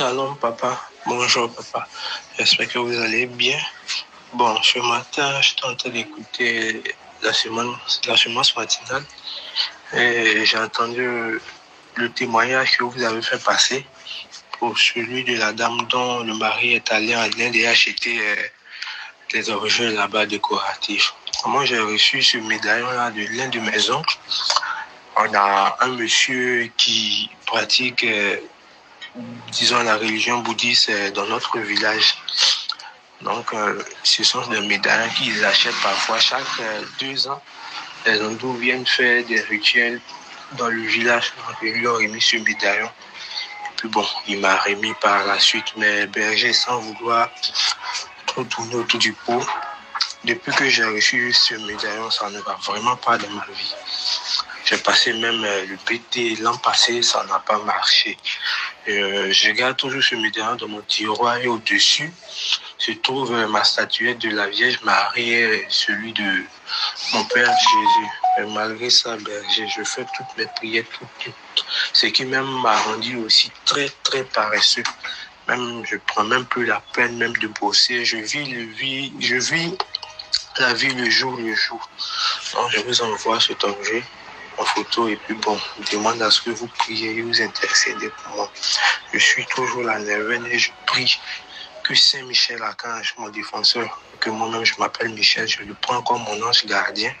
Shalom papa, bonjour papa, j'espère que vous allez bien. Bon, ce matin, je suis en train d'écouter la semence matinale et j'ai entendu le témoignage que vous avez fait passer pour celui de la dame dont le mari est allé en Inde et a acheté des objets là-bas décoratifs. Moi, j'ai reçu ce médaillon-là de l'un de mes oncles. On a un monsieur qui pratique, disons, la religion bouddhiste dans notre village. Donc, ce sont des médaillons qu'ils achètent parfois chaque 2 ans. Les hindous viennent faire des rituels dans le village. Donc, ils lui ont remis ce médaillon. Puis bon, il m'a remis par la suite. Mais berger, sans vouloir trop tourner autour du pot, depuis que j'ai reçu ce médaillon, ça ne va vraiment pas dans ma vie. J'ai passé même le PT l'an passé, ça n'a pas marché. Je garde toujours ce médaillon dans mon tiroir et au-dessus se trouve ma statuette de la Vierge Marie et celui de mon Père Jésus. Et malgré ça, berger, je fais toutes mes prières, toutes. Ce qui même m'a rendu aussi très, très paresseux. Même, je prends même plus la peine même de bosser. Je vis la vie le jour le jour. Donc, je vous envoie cet objet en photo et puis bon, je demande à ce que vous priez et vous intercédez pour moi. Je suis toujours la neuvaine et je prie que Saint Michel Archange, mon défenseur, que moi-même je m'appelle Michel, je le prends comme mon ange gardien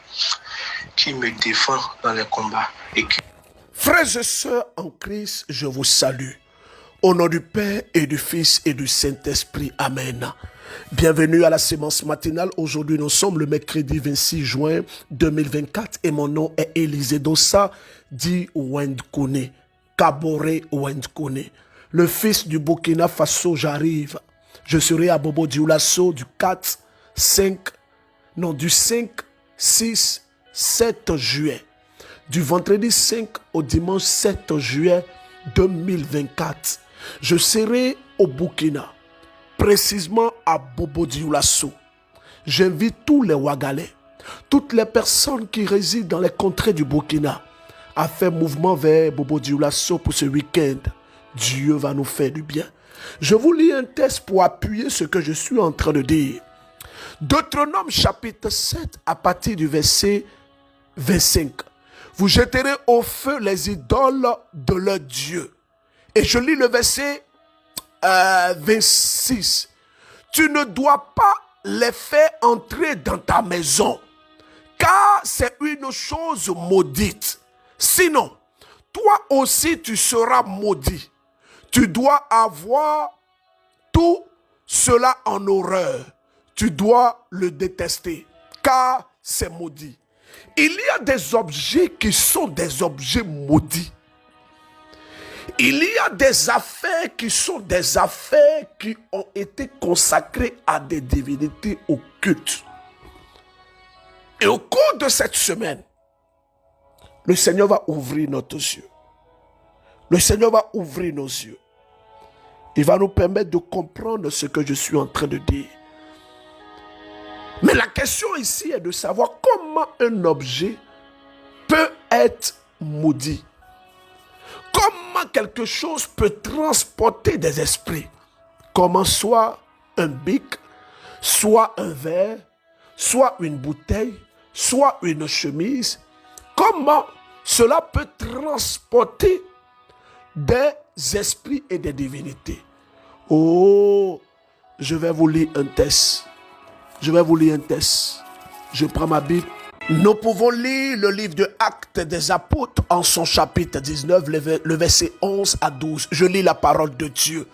qui me défend dans les combats. Frères et sœurs en Christ, je vous salue. Au nom du Père et du Fils et du Saint-Esprit. Amen. Bienvenue à la sémence matinale. Aujourd'hui, nous sommes le mercredi 26 juin 2024 et mon nom est Élisée Dossa, dit Wendkone, Kabore Wendkone. Le fils du Burkina Faso, j'arrive. Je serai à Bobo Dioulasso du 5, 6, 7 juillet. Du vendredi 5 au dimanche 7 juillet 2024. Je serai au Burkina, précisément à Bobo Dioulasso. J'invite tous les Ouagalais, toutes les personnes qui résident dans les contrées du Burkina à faire mouvement vers Bobo Dioulasso pour ce week-end. Dieu va nous faire du bien. Je vous lis un texte pour appuyer ce que je suis en train de dire. Deutéronome chapitre 7 à partir du verset 25. Vous jetterez au feu les idoles de leur Dieu. Et je lis le verset 26. Tu ne dois pas les faire entrer dans ta maison, car c'est une chose maudite. Sinon, toi aussi tu seras maudit. Tu dois avoir tout cela en horreur. Tu dois le détester, car c'est maudit. Il y a des objets qui sont des objets maudits. Il y a des affaires qui sont des affaires qui ont été consacrées à des divinités occultes. Et au cours de cette semaine, le Seigneur va ouvrir nos yeux. Le Seigneur va ouvrir nos yeux. Il va nous permettre de comprendre ce que je suis en train de dire. Mais la question ici est de savoir comment un objet peut être maudit. Comment quelque chose peut transporter des esprits. Comment soit un bic, soit un verre, soit une bouteille, soit une chemise. Comment cela peut transporter des esprits et des divinités. Oh, je vais vous lire un texte. Je prends ma Bible. Nous pouvons lire le livre de Actes des Apôtres en son chapitre 19, le verset 11 à 12. Je lis la parole de Dieu.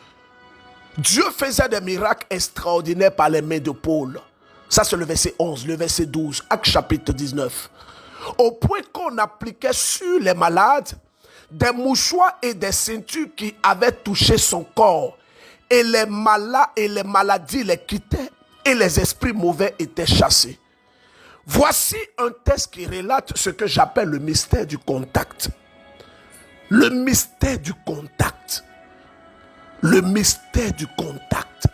Dieu faisait des miracles extraordinaires par les mains de Paul. Ça, c'est le verset 11, le verset 12, Actes chapitre 19. Au point qu'on appliquait sur les malades des mouchoirs et des ceintures qui avaient touché son corps. Et les maladies les quittaient et les esprits mauvais étaient chassés. Voici un texte qui relate ce que j'appelle le mystère du contact. Le mystère du contact. Le mystère du contact.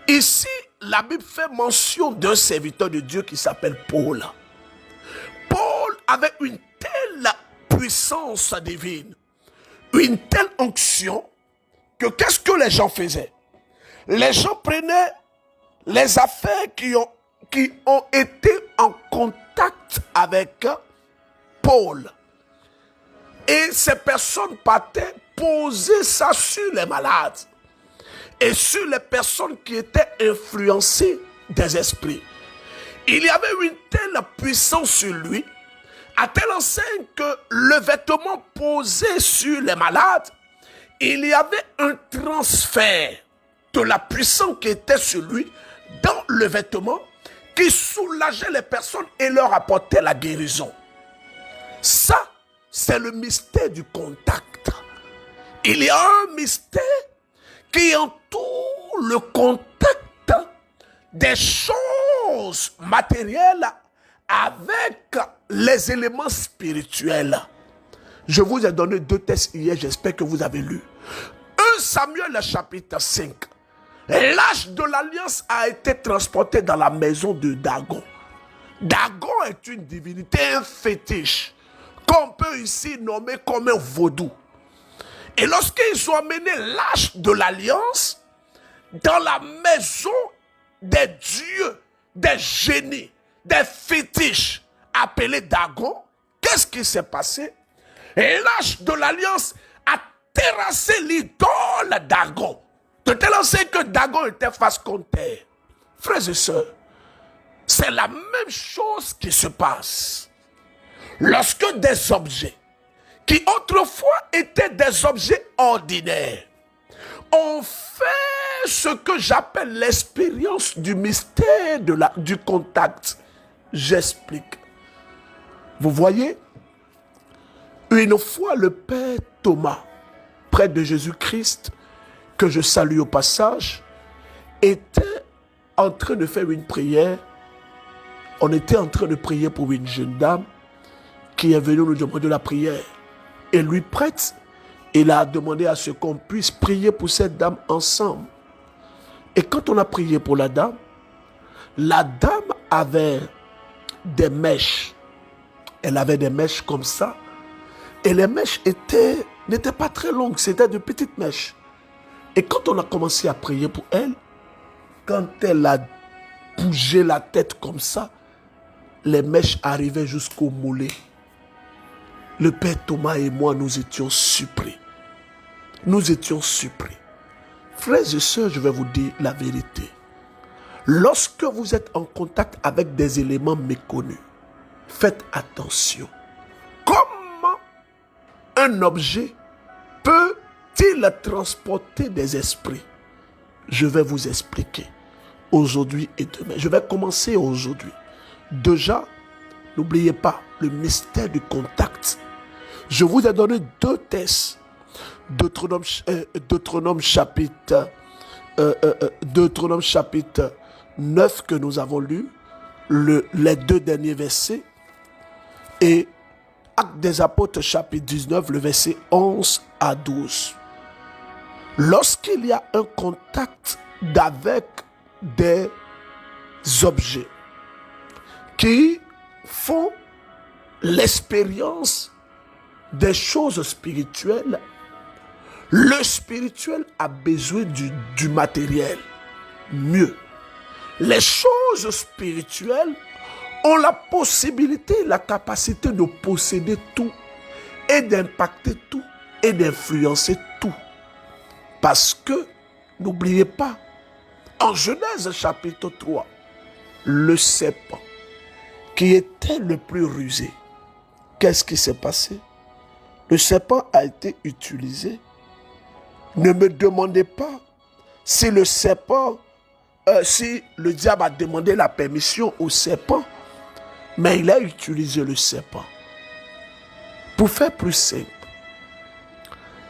Ici, la Bible fait mention d'un serviteur de Dieu qui s'appelle Paul. Paul avait une telle puissance divine, une telle onction, que qu'est-ce que les gens faisaient? Les gens prenaient les affaires qui ont été en contact avec Paul. Et ces personnes partaient poser ça sur les malades et sur les personnes qui étaient influencées des esprits. Il y avait une telle puissance sur lui, à telle enseigne que le vêtement posé sur les malades, il y avait un transfert de la puissance qui était sur lui dans le vêtement qui soulageait les personnes et leur apportait la guérison. Ça, c'est le mystère du contact. Il y a un mystère qui entoure le contact des choses matérielles avec les éléments spirituels. Je vous ai donné 2 textes hier, j'espère que vous avez lu. 1 Samuel chapitre 5. L'âge de l'alliance a été transporté dans la maison de Dagon. Dagon est une divinité, un fétiche, qu'on peut ici nommer comme un vaudou. Et lorsqu'ils ont amené l'âge de l'alliance dans la maison des dieux, des génies, des fétiches appelés Dagon, qu'est-ce qui s'est passé? L'âge de l'alliance a terrassé l'idole Dagon, de telle enseigne que Dagon était face contre terre. Frères et sœurs, c'est la même chose qui se passe. Lorsque des objets qui autrefois étaient des objets ordinaires ont fait ce que j'appelle l'expérience du mystère du contact. J'explique. Vous voyez, une fois le père Thomas, près de Jésus-Christ, que je salue au passage, était en train de faire une prière. On était en train de prier pour une jeune dame qui est venue nous demander la prière. Et lui prête, il a demandé à ce qu'on puisse prier pour cette dame ensemble. Et quand on a prié pour la dame avait des mèches. Elle avait des mèches comme ça. Et les mèches n'étaient pas très longues, c'était de petites mèches. Et quand on a commencé à prier pour elle, quand elle a bougé la tête comme ça, les mèches arrivaient jusqu'au mollet. Le père Thomas et moi, nous étions surpris. Nous étions surpris. Frères et sœurs, je vais vous dire la vérité. Lorsque vous êtes en contact avec des éléments méconnus, faites attention. Comment un objet peut-il transporter des esprits? Je vais vous expliquer aujourd'hui et demain. Je vais commencer aujourd'hui. Déjà, n'oubliez pas le mystère du contact. Je vous ai donné 2 textes. Deutéronome chapitre 9 que nous avons lu, les 2 derniers versets, et Actes des Apôtres chapitre 19, le verset 11 à 12. Lorsqu'il y a un contact avec des objets qui font l'expérience des choses spirituelles, le spirituel a besoin du matériel. Mieux, les choses spirituelles ont la possibilité, la capacité de posséder tout et d'impacter tout et d'influencer tout. Parce que, n'oubliez pas, en Genèse chapitre 3, le serpent qui était le plus rusé, qu'est-ce qui s'est passé? Le serpent a été utilisé. Ne me demandez pas si le serpent, si le diable a demandé la permission au serpent, mais il a utilisé le serpent. Pour faire plus simple,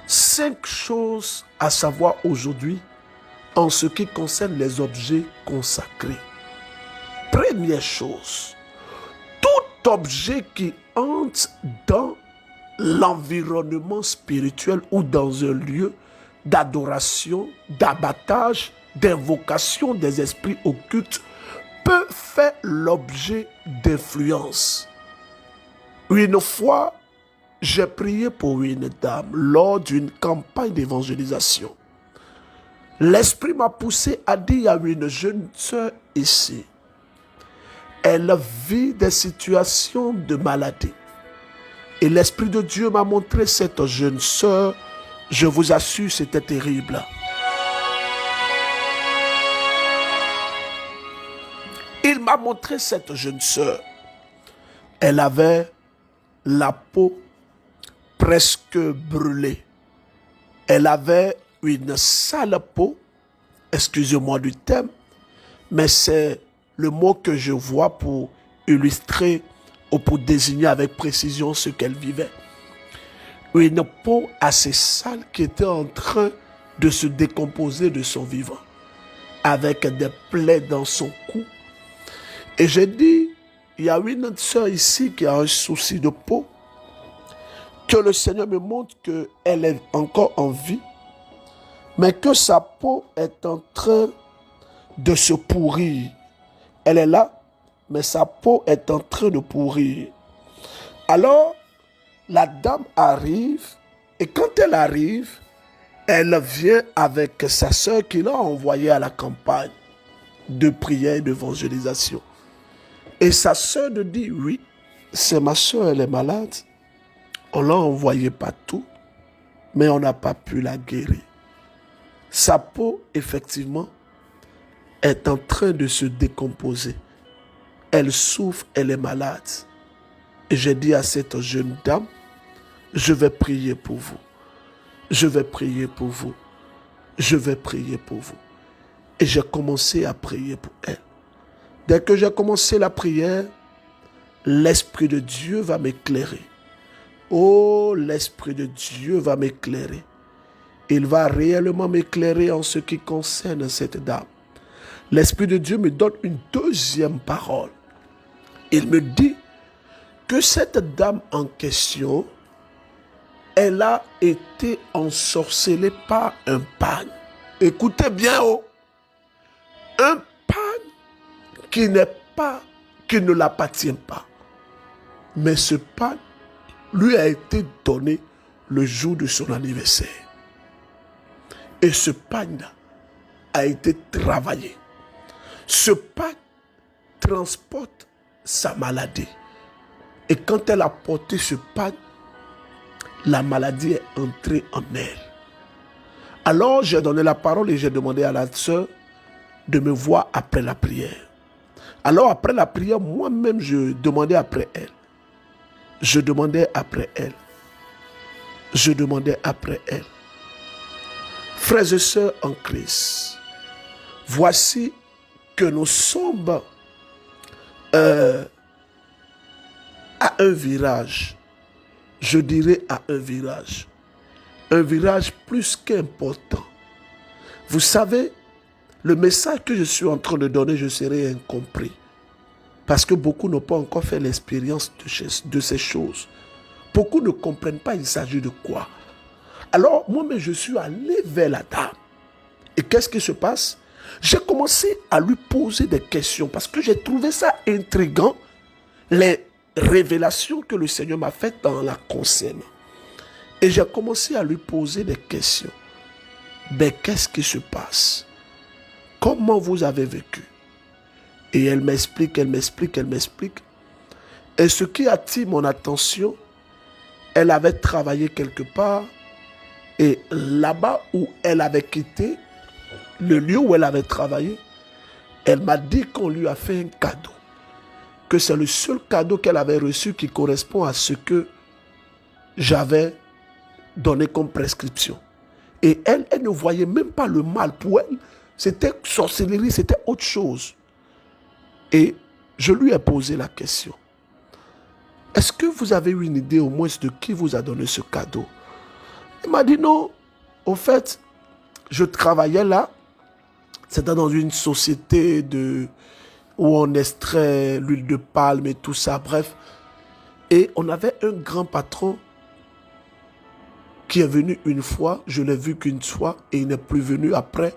5 choses à savoir aujourd'hui en ce qui concerne les objets consacrés. Première chose, tout objet qui entre dans l'environnement spirituel ou dans un lieu d'adoration, d'abattage, d'invocation des esprits occultes peut faire l'objet d'influence. Une fois, j'ai prié pour une dame lors d'une campagne d'évangélisation. L'esprit m'a poussé à dire, il y a une jeune sœur ici. Elle vit des situations de maladie. Et l'Esprit de Dieu m'a montré cette jeune sœur. Je vous assure, c'était terrible. Il m'a montré cette jeune sœur. Elle avait la peau presque brûlée. Elle avait une sale peau, excusez-moi du thème, mais c'est le mot que je vois pour illustrer ou pour désigner avec précision ce qu'elle vivait. Une peau assez sale qui était en train de se décomposer de son vivant, avec des plaies dans son cou. Et j'ai dit, il y a une sœur ici qui a un souci de peau, que le Seigneur me montre qu'elle est encore en vie, mais que sa peau est en train de se pourrir. Elle est là, mais sa peau est en train de pourrir. Alors, la dame arrive, et quand elle arrive, elle vient avec sa sœur qui l'a envoyée à la campagne de prière et d'évangélisation. Et sa sœur me dit, oui, c'est ma sœur, elle est malade. On l'a envoyée partout, mais on n'a pas pu la guérir. Sa peau, effectivement, est en train de se décomposer. Elle souffre, elle est malade. Et j'ai dit à cette jeune dame, je vais prier pour vous. Je vais prier pour vous. Je vais prier pour vous. Et j'ai commencé à prier pour elle. Dès que j'ai commencé la prière, l'Esprit de Dieu va m'éclairer. Oh, l'Esprit de Dieu va m'éclairer. Il va réellement m'éclairer en ce qui concerne cette dame. L'Esprit de Dieu me donne une deuxième parole. Il me dit que cette dame en question, elle a été ensorcelée par un pagne. Écoutez bien, oh. Un pagne qui ne l'appartient pas. Mais ce pagne lui a été donné le jour de son anniversaire. Et ce pagne-là a été travaillé. Ce pagne transporte sa maladie. Et quand elle a porté ce pagne, la maladie est entrée en elle. Alors j'ai donné la parole et j'ai demandé à la sœur de me voir après la prière. Alors après la prière, moi-même je demandais après elle. Je demandais après elle. Je demandais après elle. Frères et sœurs en Christ, voici que nous sommes à un virage. Je dirais à un virage. Un virage plus qu'important. Vous savez, le message que je suis en train de donner, je serai incompris. Parce que beaucoup n'ont pas encore fait l'expérience de ces choses. Beaucoup ne comprennent pas il s'agit de quoi. Alors, moi-même, je suis allé vers la dame. Et qu'est-ce qui se passe? J'ai commencé à lui poser des questions parce que j'ai trouvé ça intriguant, les révélations que le Seigneur m'a faites dans la concernant. Et j'ai commencé à lui poser des questions. Mais qu'est-ce qui se passe? Comment vous avez vécu? Et elle m'explique, elle m'explique, elle m'explique. Et ce qui attire mon attention, elle avait travaillé quelque part. Et là-bas où elle avait quitté, le lieu où elle avait travaillé, elle m'a dit qu'on lui a fait un cadeau. Que c'est le seul cadeau qu'elle avait reçu qui correspond à ce que j'avais donné comme prescription. Et elle ne voyait même pas le mal. Pour elle, c'était sorcellerie, c'était autre chose. Et je lui ai posé la question. Est-ce que vous avez une idée au moins de qui vous a donné ce cadeau? Il m'a dit non. Au fait, je travaillais là. C'était dans une société où on extrait l'huile de palme et tout ça. Bref. Et on avait un grand patron qui est venu une fois. Je l'ai vu qu'une fois et il n'est plus venu après.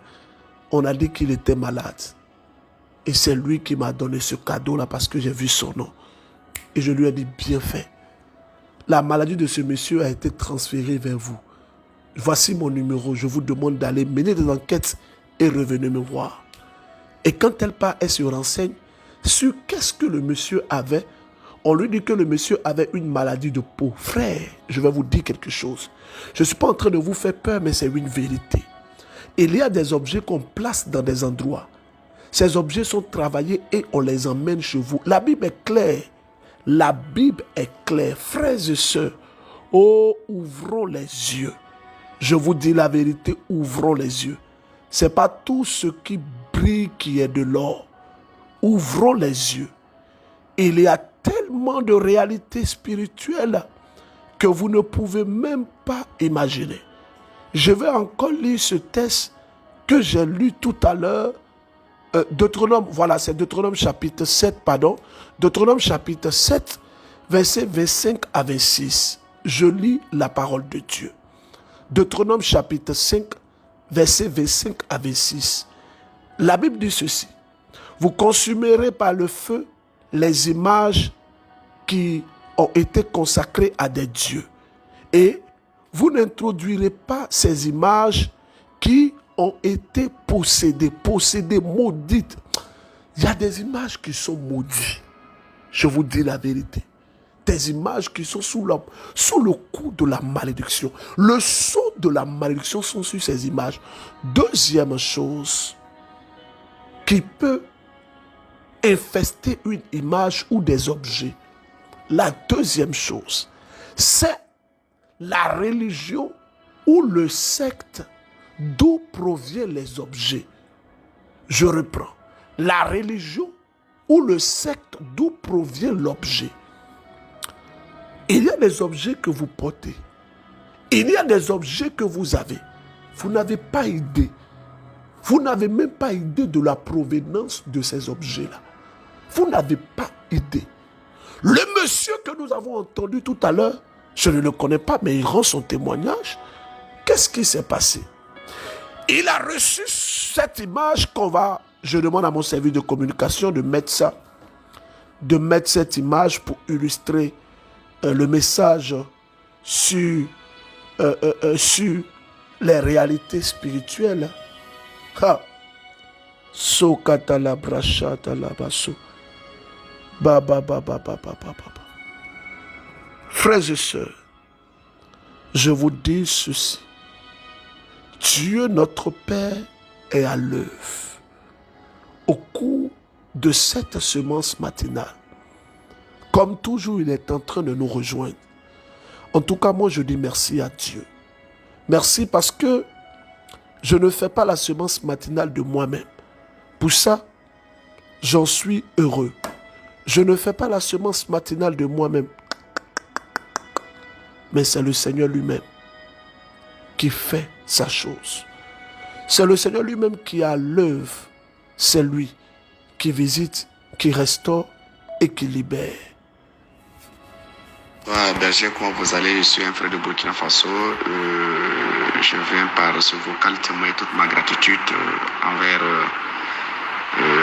On a dit qu'il était malade. Et c'est lui qui m'a donné ce cadeau-là parce que j'ai vu son nom. Et je lui ai dit, bien fait. La maladie de ce monsieur a été transférée vers vous. Voici mon numéro. Je vous demande d'aller mener des enquêtes est revenue me voir. Et quand elle part, elle se renseigne sur qu'est-ce que le monsieur avait. On lui dit que le monsieur avait une maladie de peau. Frère, je vais vous dire quelque chose. Je ne suis pas en train de vous faire peur, mais c'est une vérité. Il y a des objets qu'on place dans des endroits. Ces objets sont travaillés et on les emmène chez vous. La Bible est claire. La Bible est claire. Frères et sœurs, oh, ouvrons les yeux. Je vous dis la vérité, ouvrons les yeux. Ce n'est pas tout ce qui brille qui est de l'or. Ouvrons les yeux. Il y a tellement de réalités spirituelles que vous ne pouvez même pas imaginer. Je vais encore lire ce texte que j'ai lu tout à l'heure. Deutéronome, voilà, c'est Deutéronome chapitre 7, pardon. Deutéronome chapitre 7, versets 25 à 26. Je lis la parole de Dieu. Deutéronome chapitre 5, versets 25 à 26. La Bible dit ceci. Vous consumerez par le feu les images qui ont été consacrées à des dieux. Et vous n'introduirez pas ces images qui ont été possédées, maudites. Il y a des images qui sont maudites. Je vous dis la vérité. Des images qui sont sous le coup de la malédiction. Le sceau de la malédiction sont sur ces images. Deuxième chose qui peut infester une image ou des objets. La deuxième chose, c'est la religion ou le secte d'où proviennent les objets. Je reprends. La religion ou le secte d'où provient l'objet. Il y a des objets que vous portez. Il y a des objets que vous avez. Vous n'avez pas idée. Vous n'avez même pas idée de la provenance de ces objets-là. Vous n'avez pas idée. Le monsieur que nous avons entendu tout à l'heure, je ne le connais pas, mais il rend son témoignage. Qu'est-ce qui s'est passé? Il a reçu cette image je demande à mon service de communication de mettre cette image pour illustrer le message sur les réalités spirituelles. Sokatala brachata la basso. Frères et sœurs, je vous dis ceci. Dieu notre Père est à l'œuvre. Au cours de cette semence matinale, comme toujours, il est en train de nous rejoindre. En tout cas, moi, je dis merci à Dieu. Merci parce que je ne fais pas la semence matinale de moi-même. Pour ça, j'en suis heureux. Je ne fais pas la semence matinale de moi-même. Mais c'est le Seigneur lui-même qui fait sa chose. C'est le Seigneur lui-même qui a l'œuvre. C'est lui qui visite, qui restaure et qui libère. Berger, comment vous allez? Je suis un frère de Burkina Faso. Je viens par ce vocal témoigner toute ma gratitude envers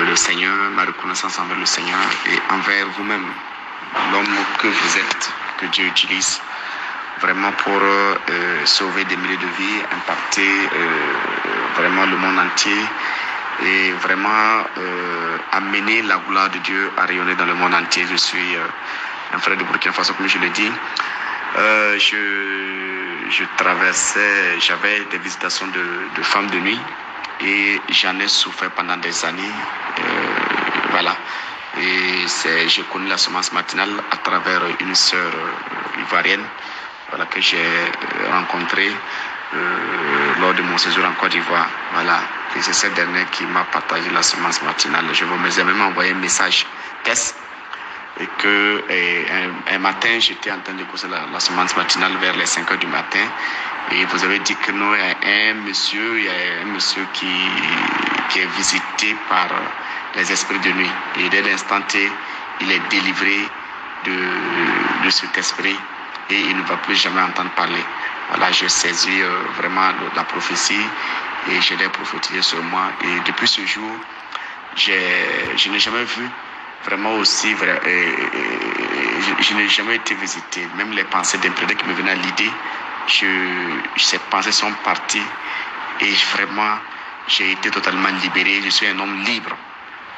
le Seigneur, ma reconnaissance envers le Seigneur et envers vous-même, l'homme que vous êtes, que Dieu utilise vraiment pour sauver des milliers de vies, impacter vraiment le monde entier et vraiment amener la gloire de Dieu à rayonner dans le monde entier. Je suis un frère de Burkina Faso, comme je l'ai dit. Je traversais, j'avais des visitations de femmes de nuit et j'en ai souffert pendant des années. Voilà. Et j'ai connu la semence matinale à travers une sœur ivoirienne, voilà, que j'ai rencontrée lors de mon séjour en Côte d'Ivoire. Voilà. Et c'est cette dernière qui m'a partagé la semence matinale. Je vous ai même envoyé un message test. Et que un matin, j'étais en train de poser la semence matinale vers les 5 heures du matin. Et vous avez dit que non, il y a un monsieur qui est visité par les esprits de nuit. Et dès l'instant T, il est délivré de cet esprit et il ne va plus jamais entendre parler. Voilà, j'ai saisi vraiment la prophétie et je l'ai prophétisé sur moi. Et depuis ce jour, je n'ai jamais vu vraiment aussi, je n'ai jamais été visité. Même les pensées d'imprédé qui me venaient à l'idée, ces pensées sont parties et vraiment, j'ai été totalement libéré, je suis un homme libre.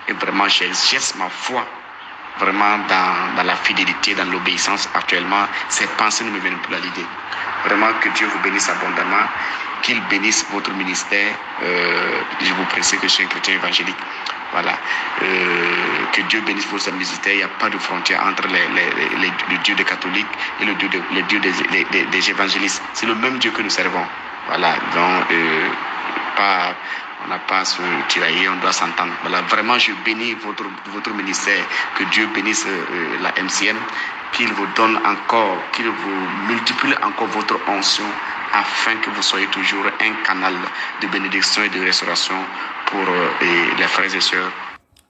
Et vraiment, j'exerce ma foi vraiment dans la fidélité, dans l'obéissance actuellement. Ces pensées ne me viennent plus à l'idée. Vraiment que Dieu vous bénisse abondamment, qu'il bénisse votre ministère. Je vous précise que je suis un chrétien évangélique. Voilà. Que Dieu bénisse votre ministère. Il n'y a pas de frontière entre le Dieu des catholiques et le Dieu des évangélistes. C'est le même Dieu que nous servons. Voilà. Donc, on n'a pas à se tirailler, on doit s'entendre. Voilà, vraiment, je bénis votre ministère, que Dieu bénisse la MCN, qu'il vous donne encore, qu'il vous multiplie encore votre onction, afin que vous soyez toujours un canal de bénédiction et de restauration pour les frères et sœurs.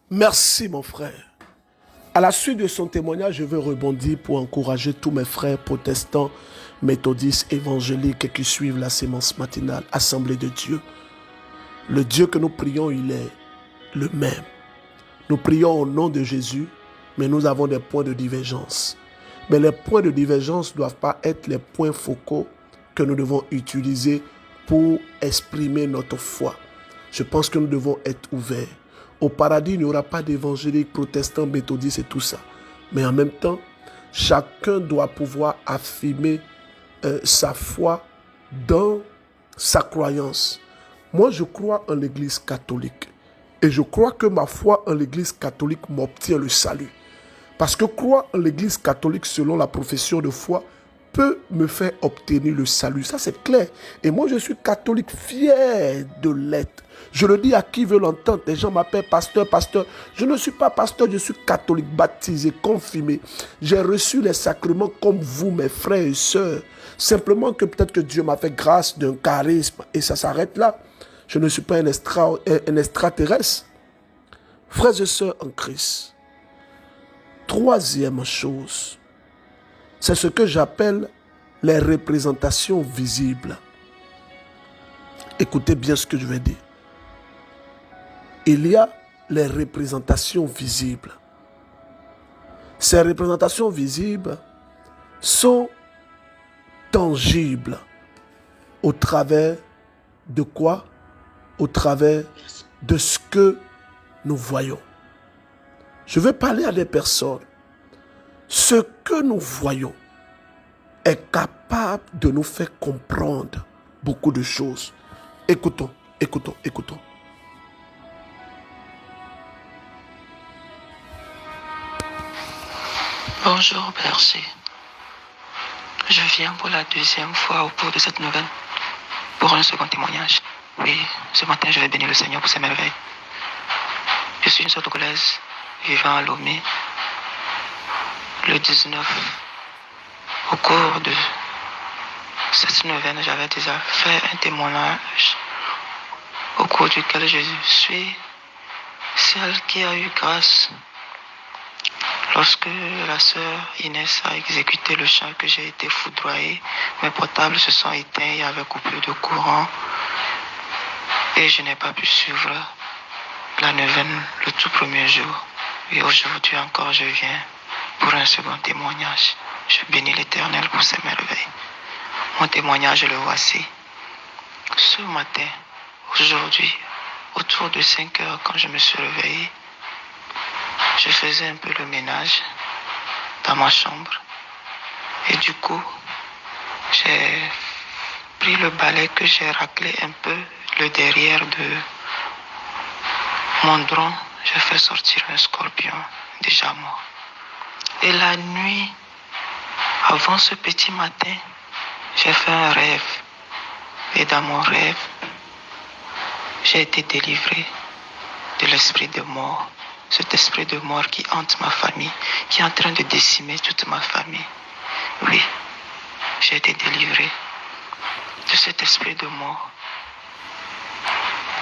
Merci, mon frère. À la suite de son témoignage, je veux rebondir pour encourager tous mes frères protestants, méthodistes, évangéliques qui suivent la sémence matinale, Assemblée de Dieu. Le Dieu que nous prions, il est le même. Nous prions au nom de Jésus, mais nous avons des points de divergence. Mais les points de divergence ne doivent pas être les points focaux que nous devons utiliser pour exprimer notre foi. Je pense que nous devons être ouverts. Au paradis, il n'y aura pas d'évangéliques, protestants, méthodistes et tout ça. Mais en même temps, chacun doit pouvoir affirmer sa foi dans sa croyance. Moi, je crois en l'Église catholique. Et je crois que ma foi en l'Église catholique m'obtient le salut. Parce que croire en l'Église catholique selon la profession de foi peut me faire obtenir le salut. Ça, c'est clair. Et moi, je suis catholique fier de l'être. Je le dis à qui veut l'entendre. Les gens m'appellent pasteur, pasteur. Je ne suis pas pasteur, je suis catholique, baptisé, confirmé. J'ai reçu les sacrements comme vous, mes frères et sœurs. Simplement que peut-être que Dieu m'a fait grâce d'un charisme. Et ça s'arrête là. Je ne suis pas un extraterrestre. Frères et sœurs en Christ. Troisième chose, c'est ce que j'appelle les représentations visibles. Écoutez bien ce que je vais dire. Il y a les représentations visibles. Ces représentations visibles sont tangibles au travers de quoi? Au travers de ce que nous voyons. Je veux parler à des personnes. Ce que nous voyons est capable de nous faire comprendre beaucoup de choses. Écoutons, écoutons, écoutons. Bonjour, Berger. Je viens pour la deuxième fois au cours de cette nouvelle pour un second témoignage. Oui, ce matin, je vais bénir le Seigneur pour ses merveilles. Je suis une sœur togolaise vivant à Lomé. Le 19, au cours de cette neuvaine, j'avais déjà fait un témoignage au cours duquel je suis celle qui a eu grâce lorsque la sœur Inès a exécuté le chant que j'ai été foudroyé. Mes portables se sont éteints, il y avait coupure de courant et je n'ai pas pu suivre la neuvaine le tout premier jour. Et aujourd'hui encore, je viens pour un second témoignage. Je bénis l'Éternel pour ses merveilles. Mon témoignage, le voici. Ce matin, aujourd'hui, autour de 5 heures, quand je me suis réveillé, je faisais un peu le ménage dans ma chambre. Et du coup, j'ai pris le balai que j'ai raclé un peu le derrière de mon drone. J'ai fait sortir un scorpion déjà mort. Et la nuit, avant ce petit matin, j'ai fait un rêve. Et dans mon rêve, j'ai été délivré de l'esprit de mort. Cet esprit de mort qui hante ma famille, qui est en train de décimer toute ma famille. Oui, j'ai été délivré de cet esprit de mort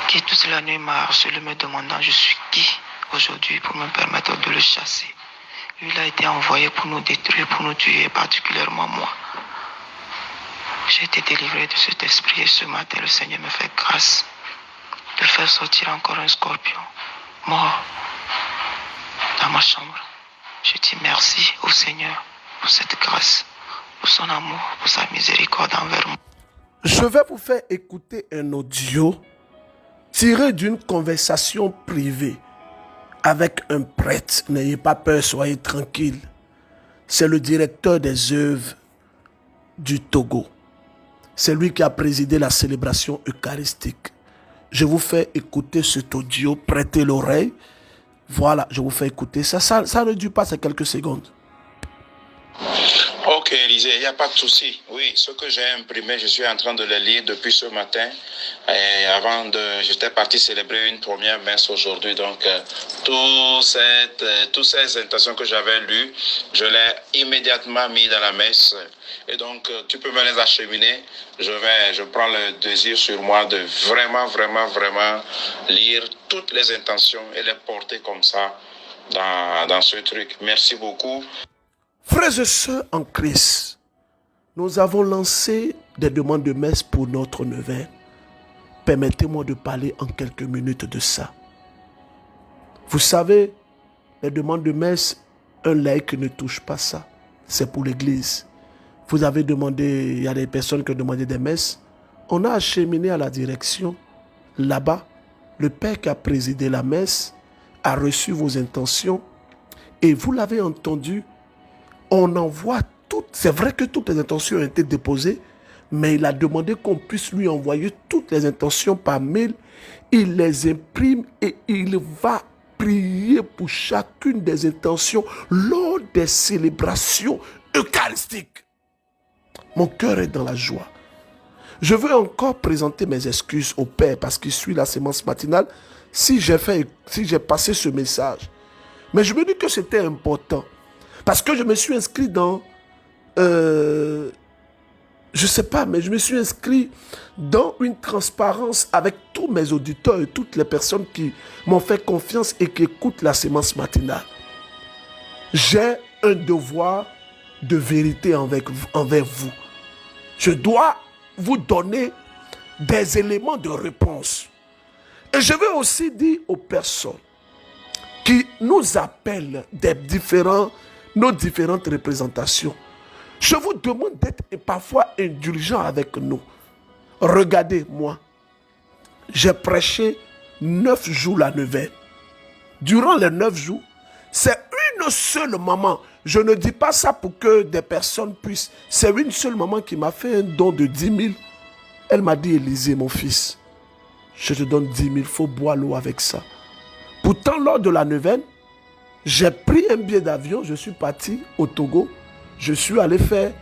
qui toute la nuit m'a harcelé me demandant je suis qui aujourd'hui pour me permettre de le chasser. Lui, il a été envoyé pour nous détruire, pour nous tuer, particulièrement moi. J'ai été délivré de cet esprit et ce matin, le Seigneur me fait grâce de faire sortir encore un scorpion mort dans ma chambre. Je dis merci au Seigneur pour cette grâce, pour son amour, pour sa miséricorde envers moi. Je vais vous faire écouter un audio tiré d'une conversation privée avec un prêtre. N'ayez pas peur, soyez tranquille. C'est le directeur des œuvres du Togo. C'est lui qui a présidé la célébration eucharistique. Je vous fais écouter cet audio, prêtez l'oreille. Voilà, je vous fais écouter ça. Ça ne dure pas, c'est quelques secondes. Ok, Élisée, il n'y a pas de souci. Oui, ce que j'ai imprimé, je suis en train de le lire depuis ce matin. Et j'étais parti célébrer une première messe aujourd'hui. Donc, toutes ces intentions que j'avais lues, je l'ai immédiatement mis dans la messe. Et donc, tu peux me les acheminer. Je prends le désir sur moi de vraiment lire toutes les intentions et les porter comme ça dans ce truc. Merci beaucoup. Frères et sœurs en Christ, nous avons lancé des demandes de messe pour notre neuvaine. Permettez-moi de parler en quelques minutes de ça. Vous savez, les demandes de messe, un laïc ne touche pas ça. C'est pour l'église. Vous avez demandé, il y a des personnes qui ont demandé des messes. On a acheminé à la direction. Là-bas, le père qui a présidé la messe a reçu vos intentions. Et vous l'avez entendu, on envoie toutes. C'est vrai que toutes les intentions ont été déposées, mais il a demandé qu'on puisse lui envoyer toutes les intentions par mail. Il les imprime et il va prier pour chacune des intentions lors des célébrations eucharistiques. Mon cœur est dans la joie. Je veux encore présenter mes excuses au Père parce qu'il suit la sémence matinale si j'ai passé ce message. Mais je me dis que c'était important. Parce que je me suis inscrit dans... je ne sais pas, mais je me suis inscrit dans une transparence avec tous mes auditeurs et toutes les personnes qui m'ont fait confiance et qui écoutent la sémence matinale. J'ai un devoir de vérité envers vous. Je dois vous donner des éléments de réponse. Et je veux aussi dire aux personnes qui nous appellent nos différentes représentations. Je vous demande d'être parfois indulgent avec nous. Regardez, moi, j'ai prêché 9 jours la neuvaine. Durant les 9 jours, c'est une seule maman. Je ne dis pas ça pour que des personnes puissent. C'est une seule maman qui m'a fait un don de 10 000. Elle m'a dit, Élisée, mon fils, je te donne 10 000, il faut boire l'eau avec ça. Pourtant, lors de la neuvaine, j'ai pris un billet d'avion, je suis parti au Togo. Je suis allé faire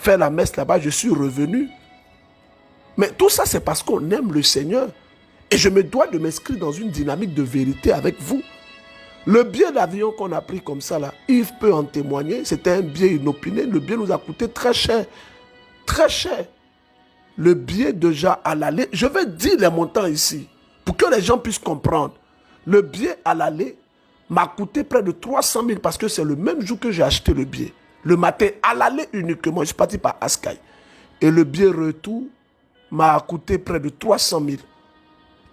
la messe là-bas, je suis revenu. Mais tout ça, c'est parce qu'on aime le Seigneur. Et je me dois de m'inscrire dans une dynamique de vérité avec vous. Le billet d'avion qu'on a pris comme ça, là, Yves peut en témoigner, c'était un billet inopiné. Le billet nous a coûté très cher. Très cher. Le billet déjà à l'aller, je vais dire les montants ici, pour que les gens puissent comprendre. Le billet à l'aller m'a coûté près de 300 000 parce que c'est le même jour que j'ai acheté le billet. Le matin, à l'aller uniquement, je suis parti par Askai. Et le billet retour m'a coûté près de 300 000.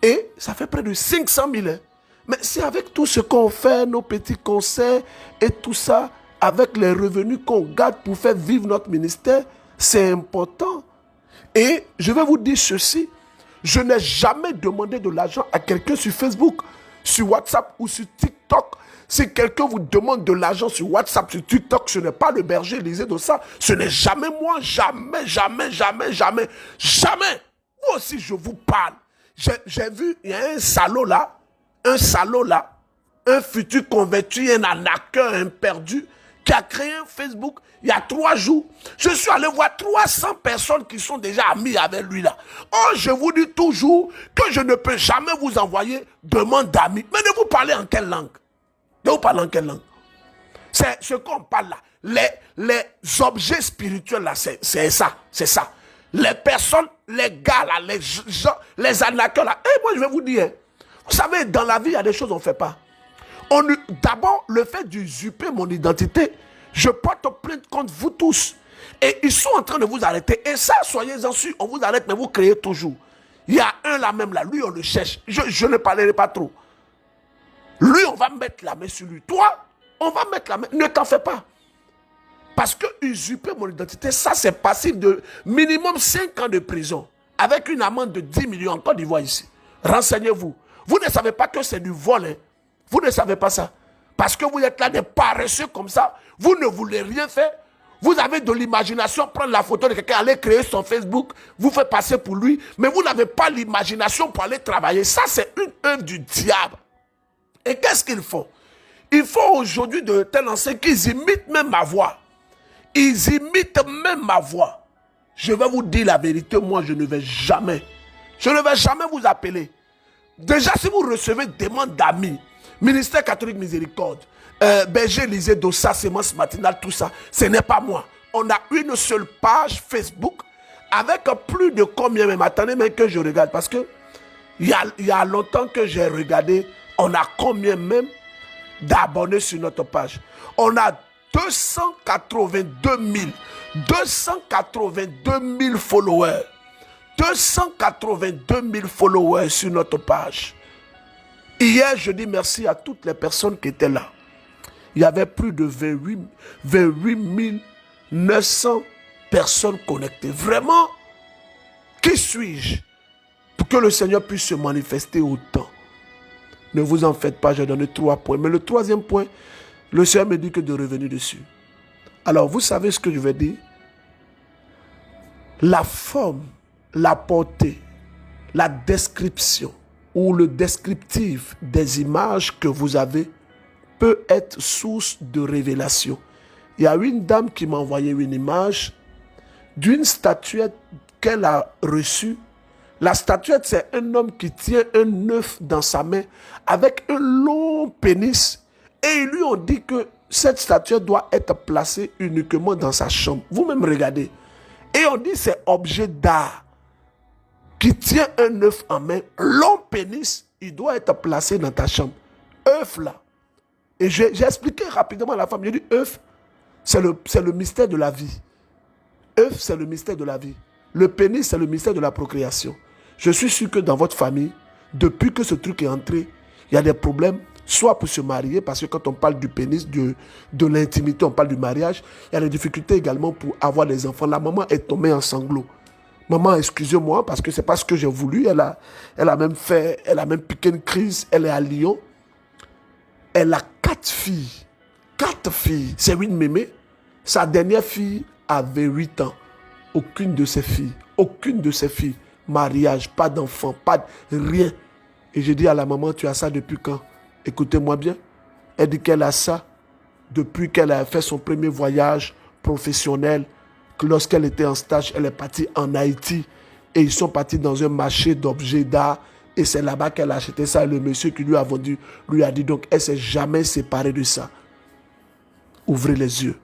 Et ça fait près de 500 000. Hein. Mais c'est avec tout ce qu'on fait, nos petits concerts et tout ça, avec les revenus qu'on garde pour faire vivre notre ministère, c'est important. Et je vais vous dire ceci, je n'ai jamais demandé de l'argent à quelqu'un sur Facebook, sur WhatsApp ou sur TikTok. Si quelqu'un vous demande de l'argent sur WhatsApp, sur TikTok, ce n'est pas le berger Élisée de ça. Ce n'est jamais moi, jamais. Moi aussi, je vous parle. J'ai vu, il y a un salaud là, un futur converti, un arnaqueur, un perdu, qui a créé un Facebook il y a 3 jours. Je suis allé voir 300 personnes qui sont déjà amies avec lui là. Oh, je vous dis toujours que je ne peux jamais vous envoyer demande d'amis. Mais de vous parler en quelle langue? De vous parler en quelle langue? C'est ce qu'on parle là. Les objets spirituels là, c'est ça. Les personnes, les gars là, les gens, les arnaqueurs là. Et moi je vais vous dire, vous savez, dans la vie, il y a des choses qu'on ne fait pas. D'abord, le fait d'usurper mon identité, je porte plainte contre vous tous. Et ils sont en train de vous arrêter. Et ça, soyez-en sûrs, on vous arrête, mais vous créez toujours. Il y a un là même là, lui on le cherche. Je ne parlerai pas trop. Lui, on va mettre la main sur lui. Toi, on va mettre la main. Ne t'en fais pas. Parce que usurper mon identité, ça c'est passible de minimum 5 ans de prison. Avec une amende de 10 millions en Côte d'Ivoire ici. Renseignez-vous. Vous ne savez pas que c'est du vol. Hein. Vous ne savez pas ça. Parce que vous êtes là des paresseux comme ça. Vous ne voulez rien faire. Vous avez de l'imagination, prendre la photo de quelqu'un, aller créer son Facebook, vous faites passer pour lui, mais vous n'avez pas l'imagination pour aller travailler. Ça, c'est une œuvre du diable. Et qu'est-ce qu'ils font? Ils font aujourd'hui de telle enseigne qu'ils imitent même ma voix. Ils imitent même ma voix. Je vais vous dire la vérité, moi, je ne vais jamais vous appeler. Déjà, si vous recevez demande d'amis, Ministère catholique miséricorde, Berger Élysée Dossa, Sémence Matinale, tout ça, ce n'est pas moi. On a une seule page Facebook avec plus de combien même, attendez même que je regarde, parce que il y a longtemps que j'ai regardé, on a combien même d'abonnés sur notre page. On a 282 000 followers. 282 000 followers sur notre page. Hier, je dis merci à toutes les personnes qui étaient là. Il y avait plus de 28 900 personnes connectées. Vraiment, qui suis-je pour que le Seigneur puisse se manifester autant? Ne vous en faites pas, j'ai donné 3 points. Mais le 3e point, le Seigneur me dit que de revenir dessus. Alors, vous savez ce que je vais dire? La forme, la portée, la description ou le descriptif des images que vous avez peut être source de révélation. Il y a une dame qui m'a envoyé une image d'une statuette qu'elle a reçue. La statuette, c'est un homme qui tient un œuf dans sa main avec un long pénis. Et ils lui ont dit que cette statuette doit être placée uniquement dans sa chambre. Vous-même regardez. Et on dit c'est objet d'art qui tient un œuf en main, long pénis, il doit être placé dans ta chambre. œuf là. Et j'ai expliqué rapidement à la femme, j'ai dit œuf, c'est le mystère de la vie. œuf, c'est le mystère de la vie. Le pénis, c'est le mystère de la procréation. Je suis sûr que dans votre famille, depuis que ce truc est entré, il y a des problèmes, soit pour se marier, parce que quand on parle du pénis, de l'intimité, on parle du mariage, il y a des difficultés également pour avoir des enfants. La maman est tombée en sanglots. Maman, excusez-moi, parce que c'est pas ce que j'ai voulu. Elle a même piqué une crise. Elle est à Lyon. Elle a 4 filles. 4 filles. C'est une mémé. Sa dernière fille avait 8 ans. Aucune de ses filles. Mariage, pas d'enfant, pas de rien. Et j'ai dit à la maman, tu as ça depuis quand? Écoutez-moi bien. Elle dit qu'elle a ça depuis qu'elle a fait son premier voyage professionnel. Lorsqu'elle était en stage, elle est partie en Haïti. Et ils sont partis dans un marché d'objets d'art. Et c'est là-bas qu'elle a acheté ça. Et le monsieur qui lui a vendu lui a dit, donc elle ne s'est jamais séparée de ça. Ouvrez les yeux.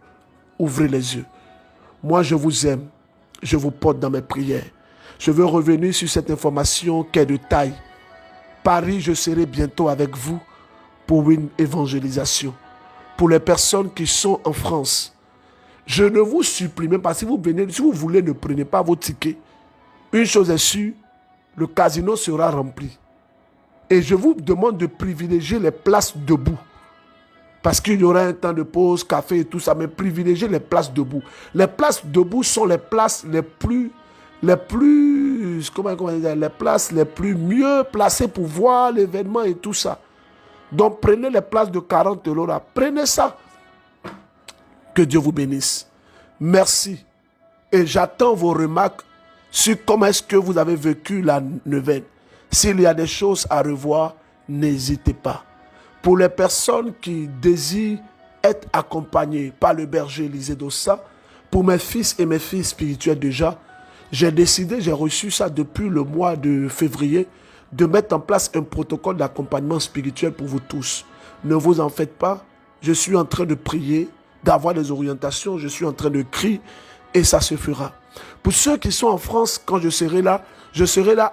Ouvrez les yeux. Moi, je vous aime. Je vous porte dans mes prières. Je veux revenir sur cette information qui est de taille. Paris, je serai bientôt avec vous pour une évangélisation. Pour les personnes qui sont en France, je ne vous supplie même pas. Si vous voulez, ne prenez pas vos tickets. Une chose est sûre, le casino sera rempli. Et je vous demande de privilégier les places debout. Parce qu'il y aura un temps de pause, café et tout ça, mais privilégiez les places debout. Les places debout sont les places les plus mieux placées pour voir l'événement et tout ça. Donc prenez les places de 40 € là. Prenez ça. Que Dieu vous bénisse. Merci. Et j'attends vos remarques sur comment est-ce que vous avez vécu la neuvaine. S'il y a des choses à revoir, n'hésitez pas. Pour les personnes qui désirent être accompagnées par le berger Élysée Dossa, pour mes fils et mes filles spirituelles déjà, j'ai reçu ça depuis le mois de février, de mettre en place un protocole d'accompagnement spirituel pour vous tous. Ne vous en faites pas. Je suis en train de prier, d'avoir des orientations, je suis en train de crier et ça se fera. Pour ceux qui sont en France, quand je serai là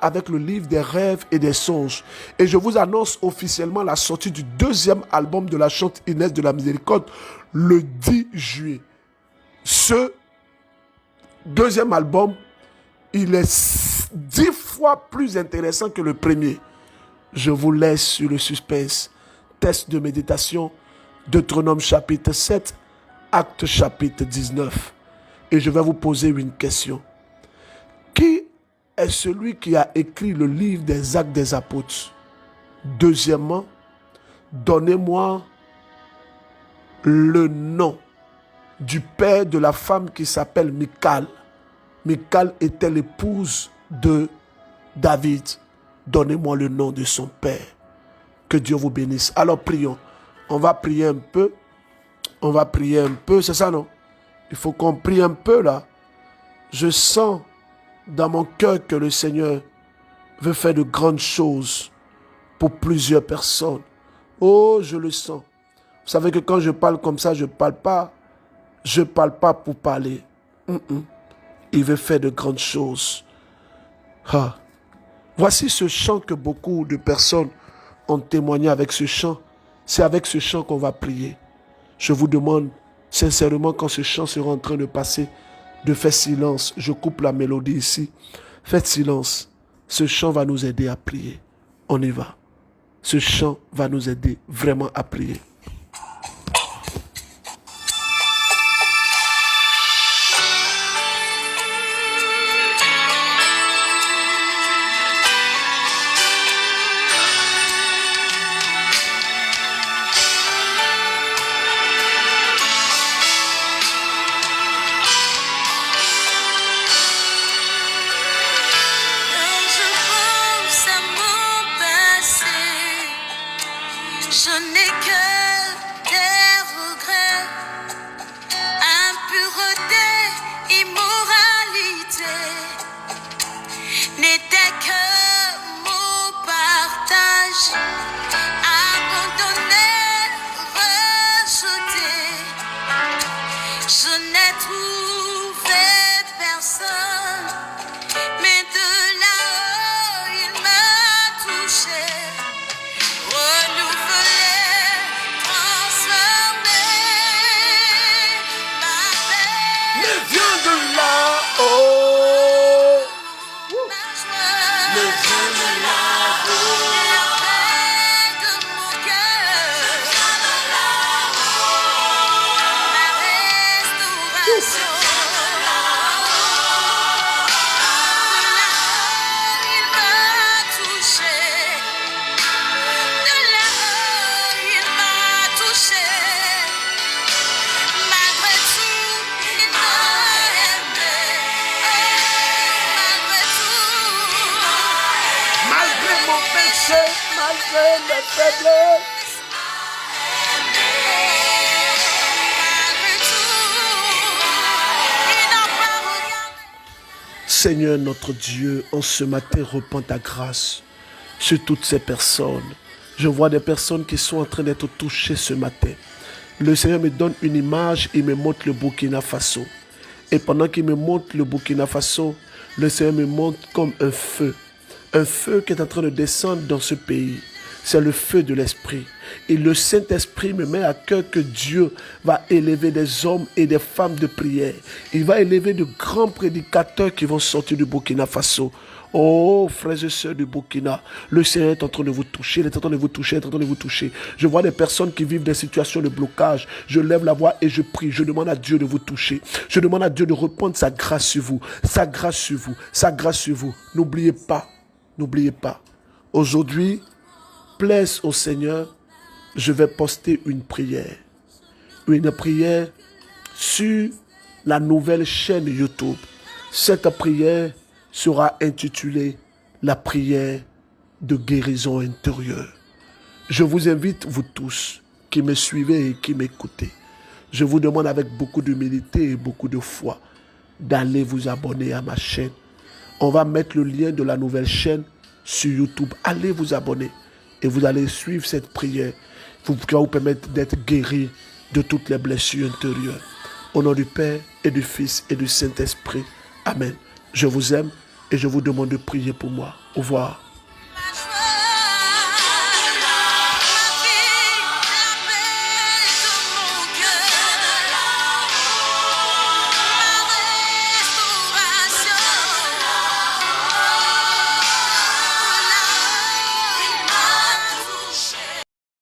avec le livre des rêves et des songes. Et je vous annonce officiellement la sortie du 2e album de la chante Inès de la Miséricorde le 10 juillet. Ce 2e album, il est 10 fois plus intéressant que le premier. Je vous laisse sur le suspense. Test de méditation, Deutéronome chapitre 7, Actes chapitre 19. Et je vais vous poser une question. Qui est est celui qui a écrit le livre des Actes des Apôtres. Deuxièmement, donnez-moi le nom du père de la femme qui s'appelle Michal. Michal était l'épouse de David. Donnez-moi le nom de son père. Que Dieu vous bénisse. Alors prions. On va prier un peu. On va prier un peu. C'est ça, non? Il faut qu'on prie un peu là. Je sens dans mon cœur que le Seigneur veut faire de grandes choses pour plusieurs personnes. Oh, je le sens. Vous savez que quand je parle comme ça, je ne parle pas. Je ne parle pas pour parler. Il veut faire de grandes choses. Ah. Voici ce chant que beaucoup de personnes ont témoigné avec ce chant. C'est avec ce chant qu'on va prier. Je vous demande sincèrement, quand ce chant sera en train de passer, de faire silence. Je coupe la mélodie ici. Faites silence. Ce chant va nous aider à prier. On y va. Ce chant va nous aider vraiment à prier. Seigneur notre Dieu, en ce matin, repends ta grâce sur toutes ces personnes. Je vois des personnes qui sont en train d'être touchées ce matin. Le Seigneur me donne une image, il me montre le Burkina Faso. Et pendant qu'il me montre le Burkina Faso, le Seigneur me montre comme un feu qui est en train de descendre dans ce pays. C'est le feu de l'Esprit. Et le Saint-Esprit me met à cœur que Dieu va élever des hommes et des femmes de prière. Il va élever de grands prédicateurs qui vont sortir du Burkina Faso. Oh, frères et sœurs du Burkina, le Seigneur est en train de vous toucher, il est en train de vous toucher, il est en train de vous toucher. Je vois des personnes qui vivent des situations de blocage. Je lève la voix et je prie. Je demande à Dieu de vous toucher. Je demande à Dieu de répandre sa grâce sur vous. Sa grâce sur vous. Sa grâce sur vous. N'oubliez pas. N'oubliez pas. Aujourd'hui, plaise au Seigneur, je vais poster une prière. Une prière sur la nouvelle chaîne YouTube. Cette prière sera intitulée la prière de guérison intérieure. Je vous invite, vous tous, qui me suivez et qui m'écoutez, je vous demande avec beaucoup d'humilité et beaucoup de foi d'aller vous abonner à ma chaîne. On va mettre le lien de la nouvelle chaîne sur YouTube. Allez vous abonner et vous allez suivre cette prière qui va vous permettre d'être guéri de toutes les blessures intérieures. Au nom du Père et du Fils et du Saint-Esprit. Amen. Je vous aime et je vous demande de prier pour moi. Au revoir.